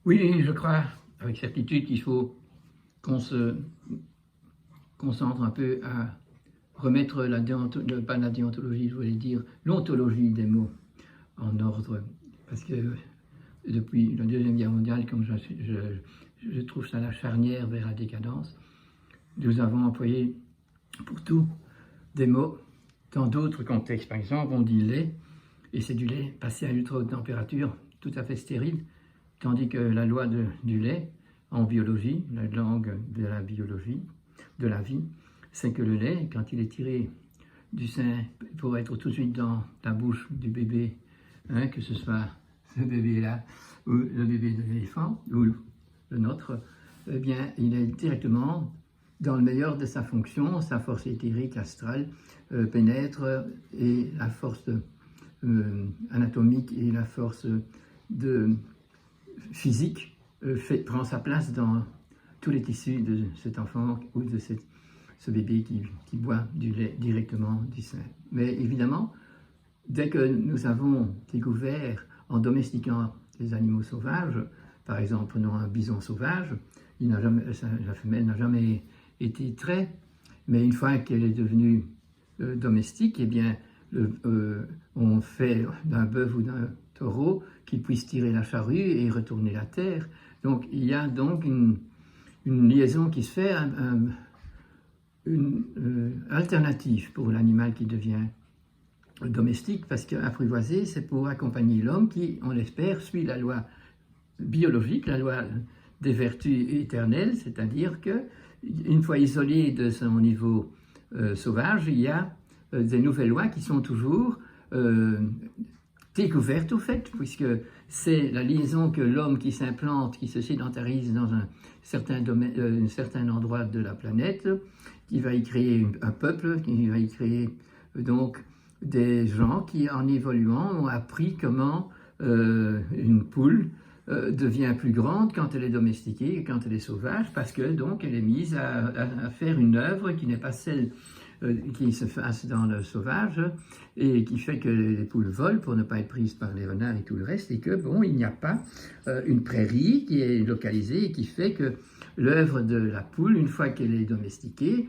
Oui, je crois avec certitude qu'il faut qu'on se concentre un peu à remettre pas la déontologie, je voulais dire l'ontologie des mots en ordre. Parce que depuis la Deuxième Guerre mondiale, comme je trouve ça la charnière vers la décadence, nous avons employé pour tout des mots dans d'autres contextes. Par exemple, on dit lait, et c'est du lait passé à ultra haute température, tout à fait stérile, tandis que la loi du lait, en biologie, la langue de la biologie, de la vie, c'est que le lait, quand il est tiré du sein pour être tout de suite dans la bouche du bébé, hein, que ce soit ce bébé-là ou le bébé de l'éléphant ou le nôtre, eh bien, il est directement dans le meilleur de sa fonction, sa force éthérique, astrale, pénètre et la force anatomique et la force physique prend sa place dans tous les tissus de cet enfant ou de ce bébé qui boit du lait directement du sein. Mais évidemment, dès que nous avons découvert, en domestiquant les animaux sauvages, par exemple, prenons un bison sauvage, la femelle n'a jamais été trait, mais une fois qu'elle est devenue domestique, eh bien, on fait d'un bœuf ou d'un taureau qui puisse tirer la charrue et retourner la terre. Donc il y a donc une liaison qui se fait, une alternative pour l'animal qui devient domestique, parce qu'apprivoiser, c'est pour accompagner l'homme qui, on l'espère, suit la loi biologique, la loi des vertus éternelles, c'est-à-dire que une fois isolé de son niveau sauvage, il y a des nouvelles lois qui sont toujours découvertes au fait, puisque c'est la liaison que l'homme qui s'implante, qui se sédentarise dans un certain endroit de la planète, qui va y créer un peuple, qui va y créer donc des gens qui, en évoluant, ont appris comment une poule devient plus grande quand elle est domestiquée et quand elle est sauvage, parce que donc elle est mise à faire une œuvre qui n'est pas celle qui se fasse dans le sauvage et qui fait que les poules volent pour ne pas être prises par les renards et tout le reste, et que bon, il n'y a pas une prairie qui est localisée et qui fait que l'œuvre de la poule, une fois qu'elle est domestiquée,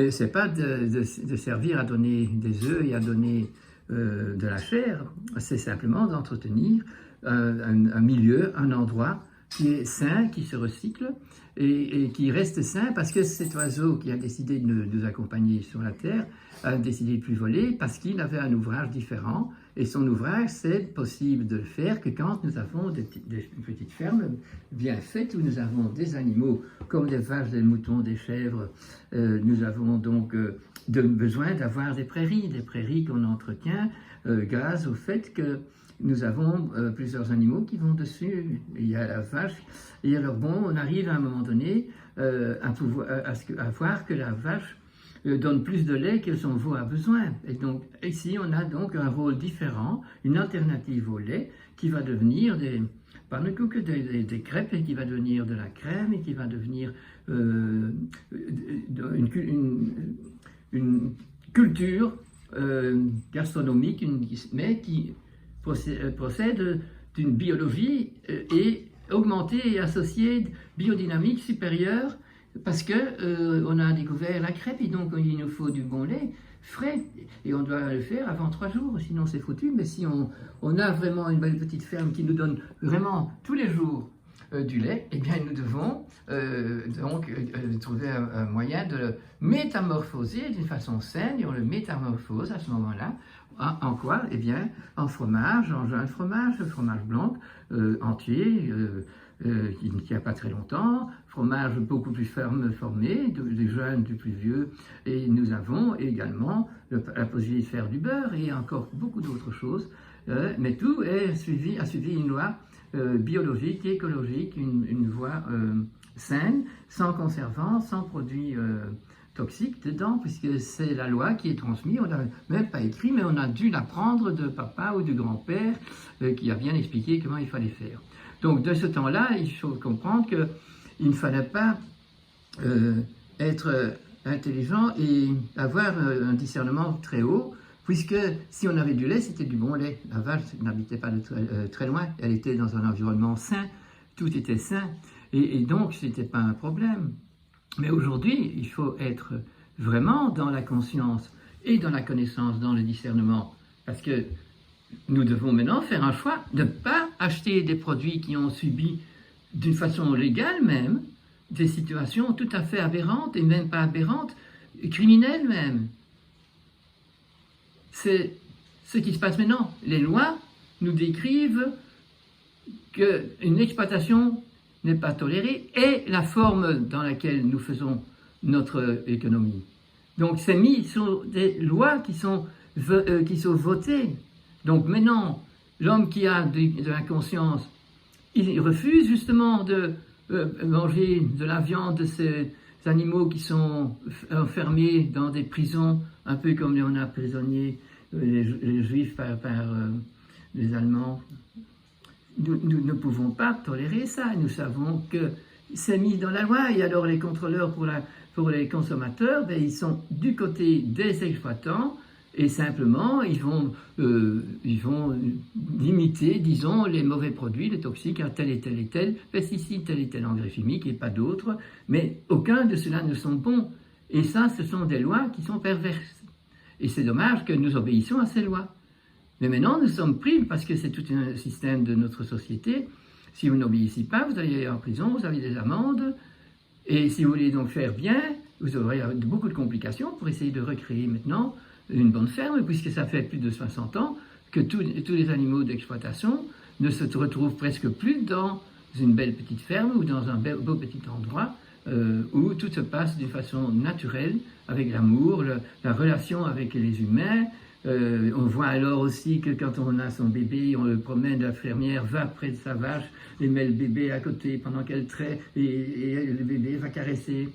c'est pas de servir à donner des œufs et à donner de la chair, c'est simplement d'entretenir un milieu, un endroit qui est sain, qui se recycle et qui reste sain parce que cet oiseau qui a décidé de nous accompagner sur la terre a décidé de plus voler parce qu'il avait un ouvrage différent et son ouvrage, c'est possible de le faire que quand nous avons des petites fermes bien faites où nous avons des animaux comme des vaches, des moutons, des chèvres. Nous avons donc besoin d'avoir des prairies qu'on entretient grâce au fait que nous avons plusieurs animaux qui vont dessus. Il y a la vache, et alors bon, on arrive à un moment donné à voir que la vache donne plus de lait que son veau a besoin. Et donc ici, on a donc un rôle différent, une alternative au lait qui va devenir pas que des crêpes, et qui va devenir de la crème, et qui va devenir une culture gastronomique, mais qui procède d'une biologie et augmentée et associée biodynamique supérieure parce que on a découvert la crêpe et donc il nous faut du bon lait frais et on doit le faire avant 3 jours, sinon c'est foutu. Mais si on a vraiment une belle petite ferme qui nous donne vraiment tous les jours du lait, eh bien nous devons trouver un moyen de le métamorphoser d'une façon saine, et on le métamorphose à ce moment-là. En quoi? Eh bien, en fromage, en jeune fromage blanc, entier, qui n'a pas très longtemps, fromage beaucoup plus formé, du jeune, du plus vieux, et nous avons également la possibilité de faire du beurre et encore beaucoup d'autres choses, mais tout a suivi une loi biologique, écologique, une voie saine, sans conservants, sans produits toxiques dedans, puisque c'est la loi qui est transmise. On n'a même pas écrit, mais on a dû l'apprendre de papa ou du grand-père qui a bien expliqué comment il fallait faire. Donc de ce temps-là, il faut comprendre qu'il ne fallait pas être intelligent et avoir un discernement très haut, puisque si on avait du lait, c'était du bon lait. La vache n'habitait pas très loin, elle était dans un environnement sain, tout était sain, et donc ce n'était pas un problème. Mais aujourd'hui, il faut être vraiment dans la conscience et dans la connaissance, dans le discernement, parce que nous devons maintenant faire un choix de ne pas acheter des produits qui ont subi, d'une façon légale même, des situations tout à fait aberrantes, et même pas aberrantes, criminelles même. C'est ce qui se passe maintenant. Les lois nous décrivent qu'une exploitation n'est pas tolérée et la forme dans laquelle nous faisons notre économie. Donc c'est mis sur des lois qui sont votées. Donc maintenant, l'homme qui a de la conscience, il refuse justement de manger de la viande de ces animaux qui sont enfermés dans des prisons, un peu comme on a prisonniers les Juifs par les Allemands. Nous ne pouvons pas tolérer ça. Nous savons que c'est mis dans la loi, et alors les contrôleurs pour les consommateurs, ben, ils sont du côté des exploitants, et simplement ils vont limiter, disons, les mauvais produits, les toxiques, à tel et tel pesticide, tel et tel engrais chimique, et pas d'autres, mais aucun de ceux-là ne sont bons. Et ça, ce sont des lois qui sont perverses. Et c'est dommage que nous obéissons à ces lois. Mais maintenant, nous sommes pris, parce que c'est tout un système de notre société. Si vous n'obéissez pas, vous allez en prison, vous avez des amendes. Et si vous voulez donc faire bien, vous aurez beaucoup de complications pour essayer de recréer maintenant une bonne ferme, puisque ça fait plus de 60 ans que tous les animaux d'exploitation ne se retrouvent presque plus dans une belle petite ferme ou dans un beau petit endroit où tout se passe d'une façon naturelle, avec l'amour, la relation avec les humains. On voit alors aussi que quand on a son bébé, on le promène, la fermière va près de sa vache et met le bébé à côté pendant qu'elle traite, et le bébé va caresser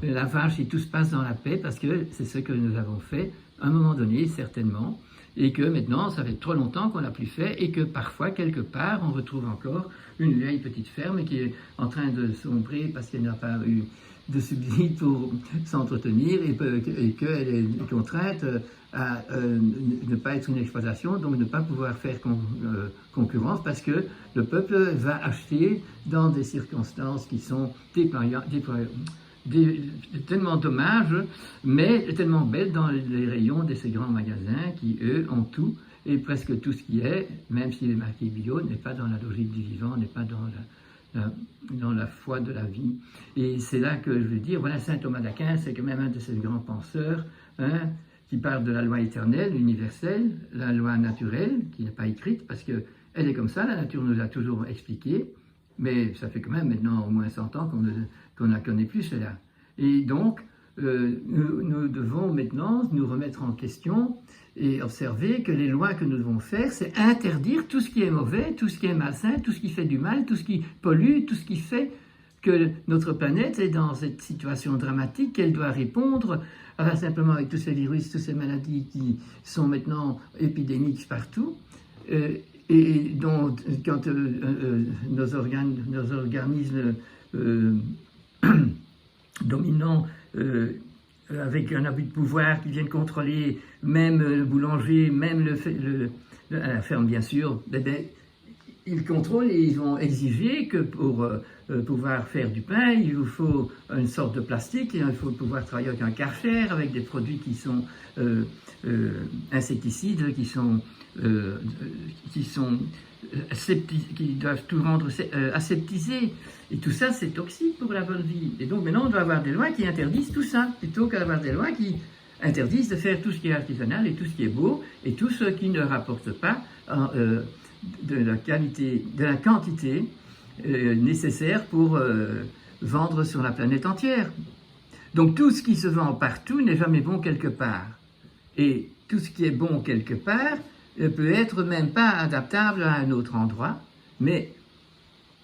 la vache, et tout se passe dans la paix, parce que c'est ce que nous avons fait à un moment donné, certainement, et que maintenant, ça fait trop longtemps qu'on n'a plus fait, et que parfois, quelque part, on retrouve encore une vieille petite ferme qui est en train de sombrer parce qu'elle n'a pas eu de subsides pour s'entretenir, et qu'elle est contrainte à ne pas être une exploitation, donc ne pas pouvoir faire concurrence, parce que le peuple va acheter dans des circonstances qui sont tellement dommages, mais tellement belles dans les rayons de ces grands magasins qui, eux, ont tout, et presque tout ce qui est, même s'il est marqué bio, n'est pas dans la logique du vivant, n'est pas dans la foi de la vie. Et c'est là que je veux dire, voilà, saint Thomas d'Aquin, c'est quand même un de ces grands penseurs, qui parle de la loi éternelle, universelle, la loi naturelle, qui n'est pas écrite, parce qu'elle est comme ça, la nature nous a toujours expliqué, mais ça fait quand même maintenant au moins 100 ans qu'on ne la connaît plus, cela. Et donc, nous devons maintenant nous remettre en question et observer que les lois que nous devons faire, c'est interdire tout ce qui est mauvais, tout ce qui est malsain, tout ce qui fait du mal, tout ce qui pollue, tout ce qui fait que notre planète est dans cette situation dramatique, qu'elle doit répondre simplement avec tous ces virus, toutes ces maladies qui sont maintenant épidémiques partout, et dont, quand nos organismes dominants, avec un abus de pouvoir qui viennent contrôler même le boulanger, même la ferme bien sûr, ils contrôlent et ils vont exiger que pour pouvoir faire du pain, il vous faut une sorte de plastique, et il faut pouvoir travailler avec un Karcher, avec des produits qui sont insecticides, qui doivent tout rendre aseptisé. Et tout ça, c'est toxique pour la bonne vie. Et donc maintenant, on doit avoir des lois qui interdisent tout ça, plutôt qu'avoir des lois qui interdisent de faire tout ce qui est artisanal et tout ce qui est beau, et tout ce qui ne rapporte pas de la qualité, de la quantité nécessaire pour vendre sur la planète entière. Donc tout ce qui se vend partout n'est jamais bon quelque part. Et tout ce qui est bon quelque part peut être même pas adaptable à un autre endroit, mais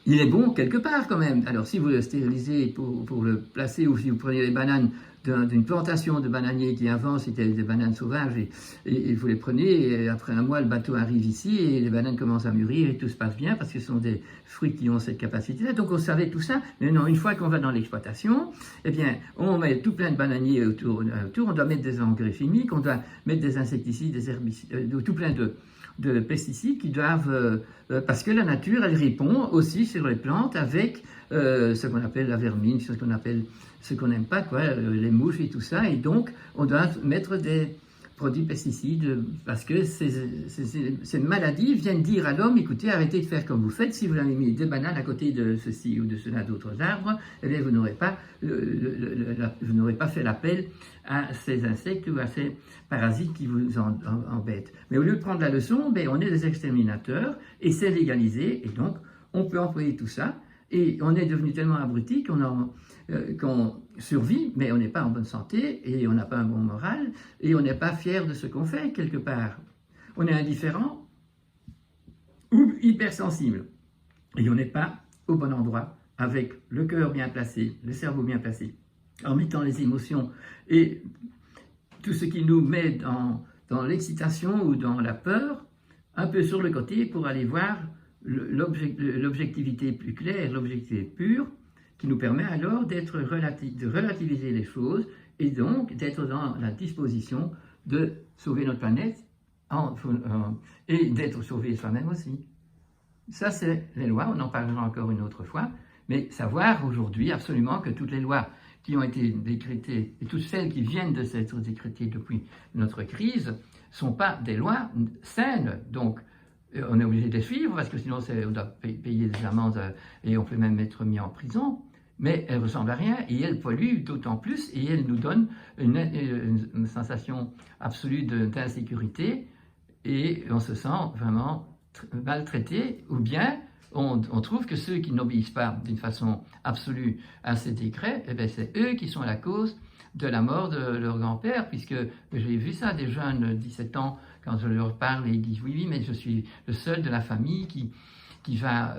il est bon quelque part quand même. Alors si vous le stérilisez pour le placer, ou si vous prenez les bananes d'une plantation de bananiers qui avant c'était des bananes sauvages, et vous les prenez, et après un mois le bateau arrive ici et les bananes commencent à mûrir et tout se passe bien parce que ce sont des fruits qui ont cette capacité-là. Donc on savait tout ça, mais non, une fois qu'on va dans l'exploitation, eh bien on met tout plein de bananiers autour, on doit mettre des engrais chimiques, on doit mettre des insecticides, des herbicides, tout plein de pesticides qui doivent, parce que la nature, elle répond aussi sur les plantes avec ce qu'on appelle la vermine, ce qu'on n'aime pas, quoi, les mouches et tout ça, et donc on doit mettre des produits pesticides parce que ces maladies viennent dire à l'homme, écoutez, arrêtez de faire comme vous faites, si vous avez mis des bananes à côté de ceci ou de cela d'autres arbres, eh bien vous n'aurez pas fait l'appel à ces insectes ou à ces parasites qui vous embêtent. Mais au lieu de prendre la leçon, ben, on est des exterminateurs et c'est légalisé, et donc on peut employer tout ça, et on est devenu tellement abruti qu'on survit, mais on n'est pas en bonne santé, et on n'a pas un bon moral, et on n'est pas fier de ce qu'on fait, quelque part. On est indifférent ou hypersensible, et on n'est pas au bon endroit, avec le cœur bien placé, le cerveau bien placé, en mettant les émotions et tout ce qui nous met dans l'excitation ou dans la peur, un peu sur le côté pour aller voir l'objectivité plus claire, l'objectivité pure, qui nous permet alors de relativiser les choses et donc d'être dans la disposition de sauver notre planète et d'être sauvé soi-même aussi. Ça, c'est les lois, on en parlera encore une autre fois, mais savoir aujourd'hui absolument que toutes les lois qui ont été décrétées et toutes celles qui viennent de s'être décrétées depuis notre crise ne sont pas des lois saines. Donc, on est obligé de les suivre parce que sinon on doit payer des amendes et on peut même être mis en prison. Mais elles ne ressemblent à rien et elles polluent d'autant plus et elles nous donnent une sensation absolue d'insécurité et on se sent vraiment maltraité, ou bien on trouve que ceux qui n'obéissent pas d'une façon absolue à ces décrets, eh bien c'est eux qui sont la cause de la mort de leur grand-père, puisque j'ai vu ça, des jeunes de 17 ans, quand je leur parle, et ils disent oui, mais je suis le seul de la famille qui va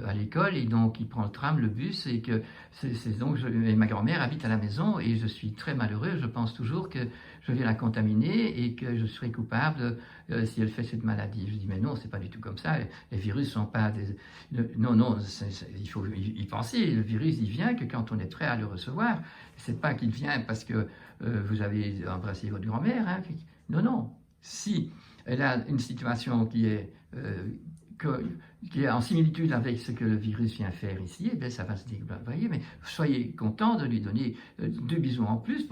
à l'école et donc il prend le tram, le bus, et que et ma grand-mère habite à la maison et je suis très malheureux, je pense toujours que je vais la contaminer et que je serai coupable si elle fait cette maladie. Je dis mais non, c'est pas du tout comme ça, les virus sont pas des... Non, il faut y penser, le virus il vient que quand on est prêt à le recevoir, c'est pas qu'il vient parce que vous avez embrassé votre grand-mère, hein. Non, si elle a une situation qui est en similitude avec ce que le virus vient faire ici, eh bien ça va se déployer, mais soyez content de lui donner 2 bisous en plus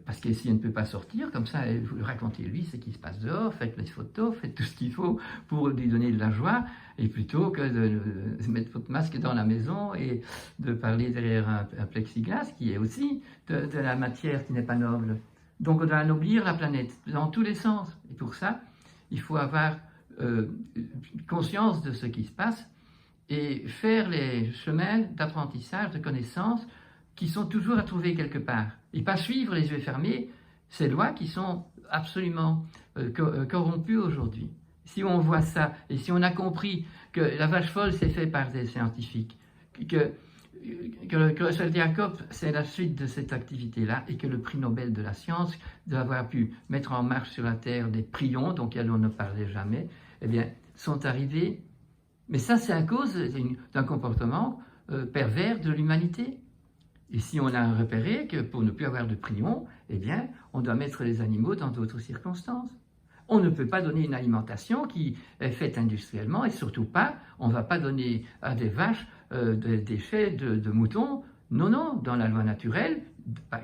parce que si elle ne peut pas sortir, comme ça, vous racontez lui ce qui se passe dehors, faites les photos, faites tout ce qu'il faut pour lui donner de la joie, et plutôt que de mettre votre masque dans la maison et de parler derrière un plexiglas qui est aussi de la matière qui n'est pas noble. Donc on doit anoblir la planète dans tous les sens, et pour ça, il faut avoir conscience de ce qui se passe et faire les chemins d'apprentissage, de connaissances qui sont toujours à trouver quelque part et pas suivre les yeux fermés ces lois qui sont absolument corrompues aujourd'hui. Si on voit ça et si on a compris que la vache folle c'est fait par des scientifiques, que le Creutzfeldt-Jakob, c'est la suite de cette activité-là, et que le prix Nobel de la science, d'avoir pu mettre en marche sur la Terre des prions, dont on ne parlait jamais, eh bien, sont arrivés. Mais ça, c'est à cause d'un comportement pervers de l'humanité. Et si on a repéré que pour ne plus avoir de prions, eh bien, on doit mettre les animaux dans d'autres circonstances. On ne peut pas donner une alimentation qui est faite industriellement, et surtout pas, on ne va pas donner à des vaches des déchets de moutons. Non, dans la loi naturelle,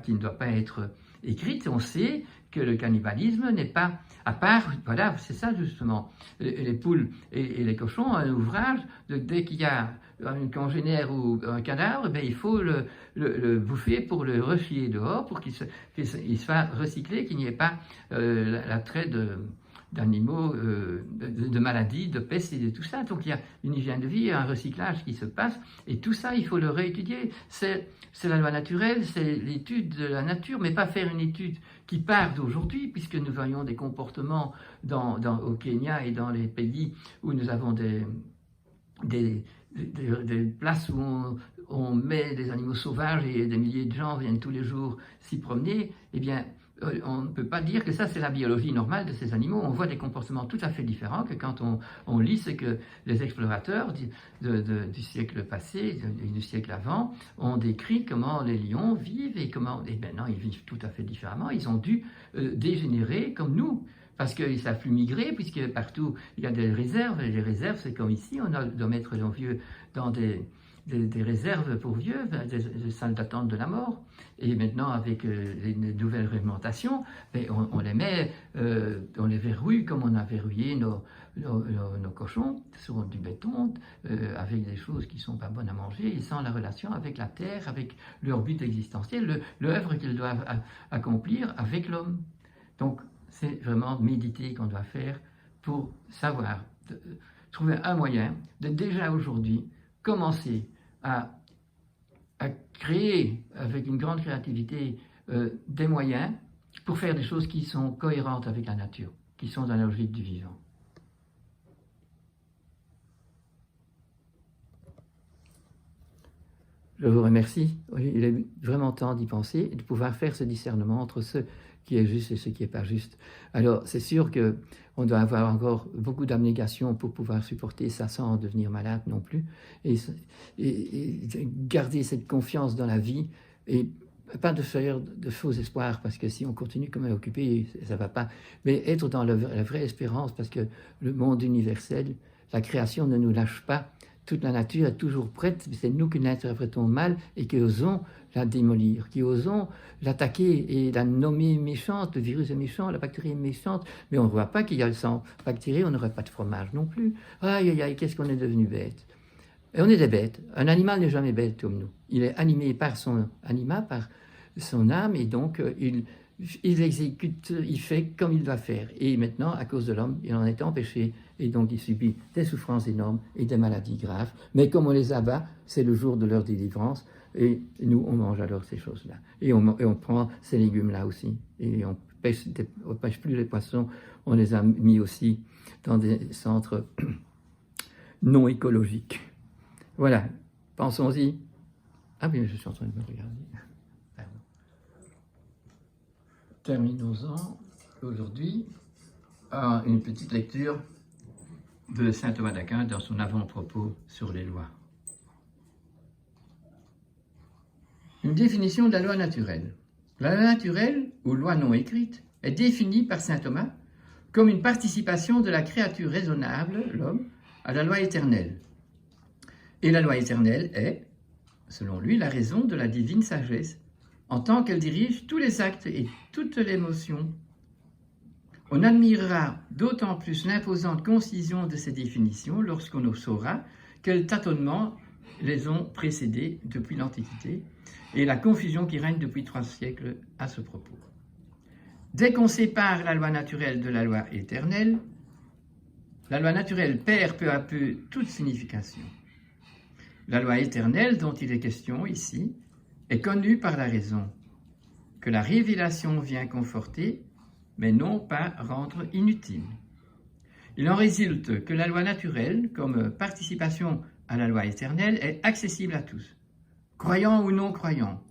qui ne doit pas être écrite, on sait que le cannibalisme n'est pas, à part, voilà, c'est ça justement, les poules et les cochons ont un ouvrage, dès qu'il y a un congénère ou un cadavre, ben, il faut le bouffer pour le refiler dehors, pour qu'il soit recyclé, qu'il n'y ait pas l'attrait d'animaux, de maladies, de peste et de tout ça. Donc il y a une hygiène de vie, un recyclage qui se passe, et tout ça, il faut le réétudier. C'est la loi naturelle, c'est l'étude de la nature, mais pas faire une étude qui part d'aujourd'hui, puisque nous voyons des comportements au Kenya et dans les pays où nous avons des places où on met des animaux sauvages et des milliers de gens viennent tous les jours s'y promener. Eh bien, on ne peut pas dire que ça c'est la biologie normale de ces animaux. On voit des comportements tout à fait différents que quand on lit ce que les explorateurs du siècle passé, du siècle avant, ont décrit comment les lions vivent et comment... Eh bien non, ils vivent tout à fait différemment. Ils ont dû dégénérer comme nous, parce qu'ils ne savent plus migrer, puisque partout il y a des réserves, et les réserves c'est comme ici, on doit mettre nos vieux dans des réserves pour vieux, des salles d'attente de la mort, et maintenant avec les nouvelles réglementations, on les met, on les verrouille comme on a verrouillé nos cochons sur du béton, avec des choses qui ne sont pas bonnes à manger, et sans la relation avec la terre, avec leur but existentiel, l'œuvre qu'ils doivent accomplir avec l'homme. Donc c'est vraiment méditer qu'on doit faire pour savoir, trouver un moyen de déjà aujourd'hui commencer à créer avec une grande créativité des moyens pour faire des choses qui sont cohérentes avec la nature, qui sont dans la logique du vivant. Je vous remercie. Il est vraiment temps d'y penser et de pouvoir faire ce discernement entre ce qui est juste et ce qui n'est pas juste. Alors, c'est sûr qu'on doit avoir encore beaucoup d'abnégation pour pouvoir supporter ça sans devenir malade non plus. Et garder cette confiance dans la vie et pas de faire de faux espoirs, parce que si on continue comme occupé, ça ne va pas. Mais être dans la vraie espérance, parce que le monde universel, la création ne nous lâche pas. Toute la nature est toujours prête, c'est nous qui l'interprétons mal et qui osons la démolir, qui osons l'attaquer et la nommer méchante, le virus est méchant, la bactérie est méchante, mais on ne voit pas qu'il y a sans bactéries, on n'aurait pas de fromage non plus. Aïe, aïe, aïe, qu'est-ce qu'on est devenu bête. Et on est des bêtes. Un animal n'est jamais bête comme nous. Il est animé par son anima, par son âme, et donc il exécute, il fait comme il doit faire. Et maintenant, à cause de l'homme, il en est empêché, et donc il subit des souffrances énormes et des maladies graves. Mais comme on les abat, c'est le jour de leur délivrance, et nous, on mange alors ces choses-là. Et on prend ces légumes-là aussi. Et on pêche plus les poissons, on les a mis aussi dans des centres non écologiques. Voilà, pensons-y. Ah oui, je suis en train de me regarder. Pardon. Terminons-en aujourd'hui à une petite lecture de saint Thomas d'Aquin dans son avant-propos sur les lois. Une définition de la loi naturelle. La loi naturelle, ou loi non écrite, est définie par saint Thomas comme une participation de la créature raisonnable, l'homme, à la loi éternelle. Et la loi éternelle est, selon lui, la raison de la divine sagesse, en tant qu'elle dirige tous les actes et toutes les motions. On admirera d'autant plus l'imposante concision de ces définitions lorsqu'on saura quels tâtonnements les ont précédés depuis l'Antiquité et la confusion qui règne depuis 3 siècles à ce propos. Dès qu'on sépare la loi naturelle de la loi éternelle, la loi naturelle perd peu à peu toute signification. La loi éternelle dont il est question ici est connue par la raison, que la révélation vient conforter, mais non pas rendre inutile. Il en résulte que la loi naturelle, comme participation à la loi éternelle, est accessible à tous, croyants ou non croyants,